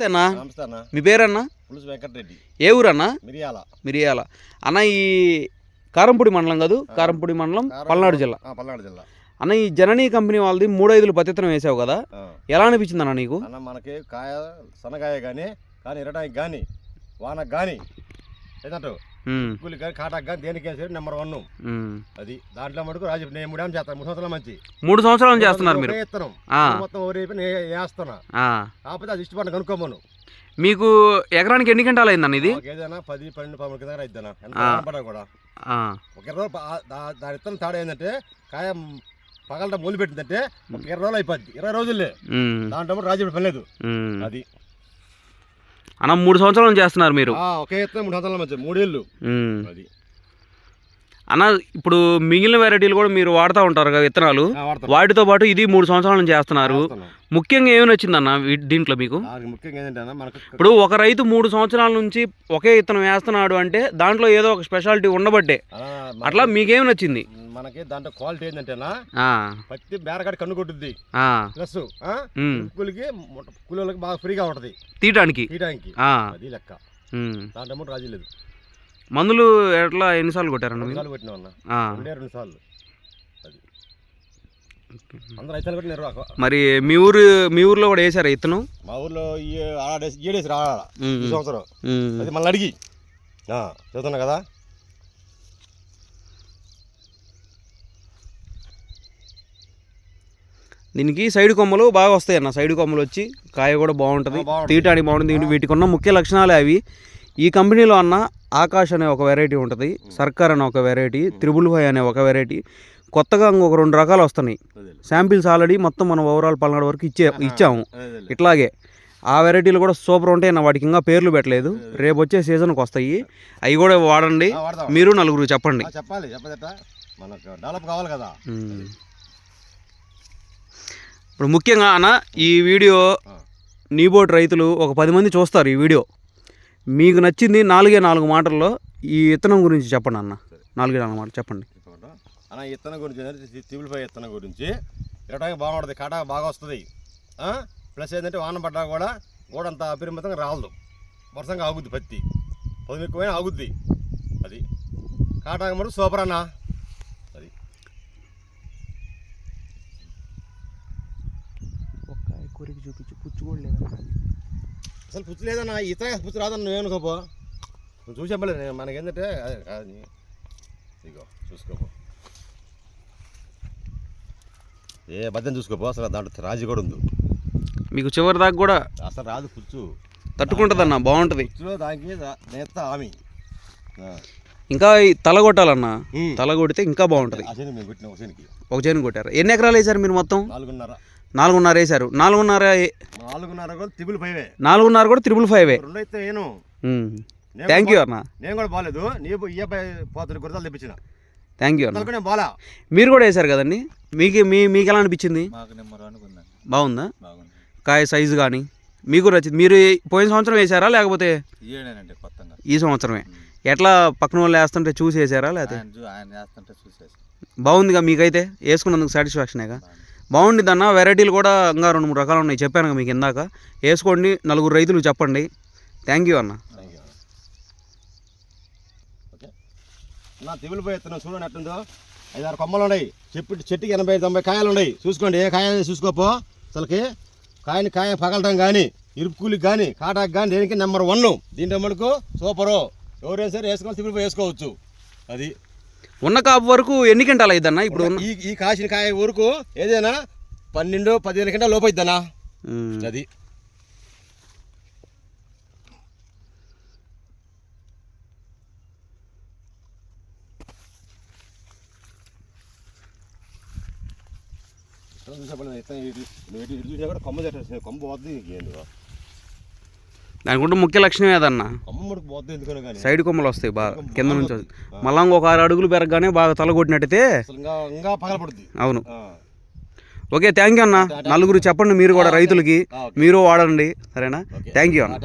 నమస్తే అన్న. మీ పేరన్నా? పులుసు వెంకటరెడ్డి. ఏ ఊరన్నా? మిరియాల. మిరియాల అన్న. ఈ కారంపూడి మండలం కాదు, కారంపూడి మండలం, పల్నాడు జిల్లా. పల్నాడు జిల్లా అన్న, ఈ జననీ కంపెనీ వాళ్ళది 3-5 పతిత్రం వేసావు కదా, ఎలా అనిపించింది అన్న నీకు? అన్న మనకి కాయ సన్నకాయ కానీ ఇరటానికి కానీ వానకు కానీ ఏంటంటే కూలి కానీ కాటాకు కానీ దేనికి వేసాడు నెంబర్ 1 అది. దాంట్లో మటుకు రాజు నేను 3 ఏళ్ళు చేస్తాను. 3 సంవత్సరాల మంచి 3 సంవత్సరాలు చేస్తున్నారు మీరు. ఇస్తాను మొత్తం ఊరి వేస్తున్నా. కాకపోతే అది ఇష్టపడిన కనుక్కోమను. మీకు ఎకరానికి ఎన్ని గంటలు అయిందన్న ఇది? ఏదైనా 10, 12, 13 కింద అయిద్దనా పడ కూడా ఒక 20 రోజులు. దాని ఇత్తనం తాడు ఏంటంటే కాయ పగలట మూలు పెట్టిందంటే ఒక 20 రోజులు అయిపోద్ది. 20 రోజులే దాంట్లో రాజు పని లేదు అది. అన్న 3 సంవత్సరాలు చేస్తున్నారు మీరు. ఒకే ఇత్తనం 3 సంవత్సరాల మంచి 3 ఏళ్ళు అది. అన్న, ఇప్పుడు మిగిలిన వెరైటీలు కూడా మీరు వాడుతూ ఉంటారు కదా విత్తనాలు, వాటితో పాటు ఇది 3 సంవత్సరాల నుంచి చేస్తున్నారు. ముఖ్యంగా ఏమైనా వచ్చిందన్న దీంట్లో మీకు? ముఖ్యంగా ఏంటంటే ఇప్పుడు ఒక రైతు 3 సంవత్సరాల నుంచి ఒకే విత్తనం వేస్తున్నాడు అంటే దాంట్లో ఏదో ఒక స్పెషాలిటీ ఉండబట్టే. అట్లా మీకేమి నచ్చింది? మనకి దాంట్లో క్వాలిటీ ఏంటంటేనా పత్తి బేరగాడి కన్ను కొట్టుద్ది, ప్లస్ కూలీలకి బాగా ఫ్రీగా ఉంటది తీయడానికి అది లెక్క. దాంట్లో రాజీ లేదు. మందులు ఎట్లా ఎన్నిసార్లు కొట్టారన్న? 2 సార్లు కొట్టినా అన్న. 2 సార్లు అది. అందరూ రైతులు కొట్టి నిర్వాహక. మరి మీ ఊర్లో కూడా వేసారా ఇత్తనం? మా ఊర్లో 7 సంవత్సరం అది మళ్ళీ అడిగి చదువుతున్నా కదా. దీనికి సైడ్ కొమ్మలు బాగా వస్తాయి అన్న. సైడ్ కొమ్మలు వచ్చి కాయ కూడా బాగుంటుంది, తీయటానికి బాగుంటుంది. వీటికి ఉన్న ముఖ్య లక్షణాలే అవి. ఈ కంపెనీలో అన్న ఆకాష్ అనే ఒక వెరైటీ ఉంటుంది, సర్కార్ అనే ఒక వెరైటీ, 555 అనే ఒక వెరైటీ, కొత్తగా ఇంకొక 2 రకాలు వస్తున్నాయి. శాంపిల్స్ ఆల్రెడీ మొత్తం మనం ఓవరాల్ పల్నాడు వరకు ఇచ్చాము. ఇట్లాగే ఆ వెరైటీలు కూడా సూపర్ ఉంటాయి. వాటికి ఇంకా పేర్లు పెట్టలేదు, రేపు వచ్చే సీజన్కి వస్తాయి. అవి కూడా వాడండి. మీరు 4 చెప్పండి. చెప్పాలి, మనకు డెవలప్ కావాలి కదా. ఇప్పుడు ముఖ్యంగా అన్న, ఈ వీడియో నీబోట్ రైతులు ఒక 10 మంది చూస్తారు ఈ వీడియో. మీకు నచ్చింది 4 మాటల్లో ఈ విత్తనం గురించి చెప్పండి అన్న. 4 మాటలు చెప్పండి అన్న. ఈ విత్తనం గురించి 555 విత్తనం గురించి ఇరటానికి బాగుంటుంది, కాటా బాగా వస్తుంది. ప్లస్ ఏంటంటే వాన పడ్డా కూడా అంత అపరిమితంగా రాలదు, వర్షంగా ఆగుద్ది. పత్తి పొదుపు ఎక్కువైనా ఆగుద్ది అది. కాటాకి మటు సూపర్ అన్న అది. చూపించు, పుచ్చు కూడా లేదా అసలు పుచ్చు లేదన్నా. ఇతర పుచ్చు రాదన్న నువ్వేనుకోపో. నువ్వు చూసి చెప్పలేదు. మనకేంటంటే ఇగో చూసుకోపో, ఏ బద్దం చూసుకోపో. అసలు దాంట్లో రాజీ కూడా ఉంది. మీకు చివరి దాకా కూడా అసలు రాదు పుచ్చు, తట్టుకుంటుంది అన్న, బాగుంటుంది. పుచ్చులో దానికి నేత హామీ. ఇంకా తల కొట్టాలన్న, తల కొడితే ఇంకా బాగుంటుంది. మేము కొట్టిన ఒక చేను కొట్టారు. ఎన్ని ఎకరాలు వేసారు మీరు మొత్తం? 4.5 వేసారు. 4.5 కూడా 555. 4.5 కూడా 555. 2 అయితే ఏను. థ్యాంక్ యూ అన్న. నేను కూడా బాగాలేదు. నీకు ఈ అబ్బాయి పోతుంది గుర్తాలు తెప్పించిన. థ్యాంక్ యూ అన్న. బాగా మీరు కూడా వేసారు కదండి. మీకు ఎలా అనిపించింది? బాగుందా? కాయ సైజు కానీ మీకు నచ్చింది? మీరు పోయిన సంవత్సరం వేసారా లేకపోతే ఈ సంవత్సరమే? ఎట్లా పక్కన వాళ్ళు వేస్తుంటే చూసి వేసారా లేకపోతే? బాగుందిగా మీకైతే, వేసుకున్నందుకు సాటిస్ఫాక్షనేగా. బాగుండిద్ది అన్న. వెరైటీలు కూడా ఇంకా 2-3 రకాలు ఉన్నాయి, చెప్పాను మీకు ఇందాక. వేసుకోండి, 4 రైతులు చెప్పండి. థ్యాంక్ యూ అన్న. నా తెగులుపోయి ఎత్తున్నాం చూడండి ఎట్టుందో. 5-6 కొమ్మలు ఉన్నాయి. చెట్టుకి 80-90 కాయలు ఉన్నాయి. చూసుకోండి, ఏ కాయ చూసుకోపో. అసలుకి కాయ పగలటం కానీ, ఇరుపు కూలికి కానీ, కాటాకి కానీ దేనికి నెంబర్ 1. దీంట్లో మటుకు సూపరు. ఎవరైనా సరే వేసుకొని తెగులుపోయి వేసుకోవచ్చు అది. ఉన్న కాపు వరకు ఎన్ని గంటలు అయిద్దన్నా? ఇప్పుడు ఈ కాసిన కాయ వరకు ఏదైనా 12-15 గంటల లోపు అయిద్దనా అది. కొమ్మ పోతుంది. దానికంటే ముఖ్య లక్షణం ఏదన్నా, సైడ్ కొమ్మలు వస్తాయి బాగా కింద నుంచి. మళ్ళా ఒక 6 అడుగులు పెరగగానే బాగా తల కొట్టినట్టయితే అవును. ఓకే, థ్యాంక్ యూ అన్న. 4 చెప్పండి మీరు కూడా రైతులకి, మీరు వాడండి. సరేనా? థ్యాంక్ యూ అన్న.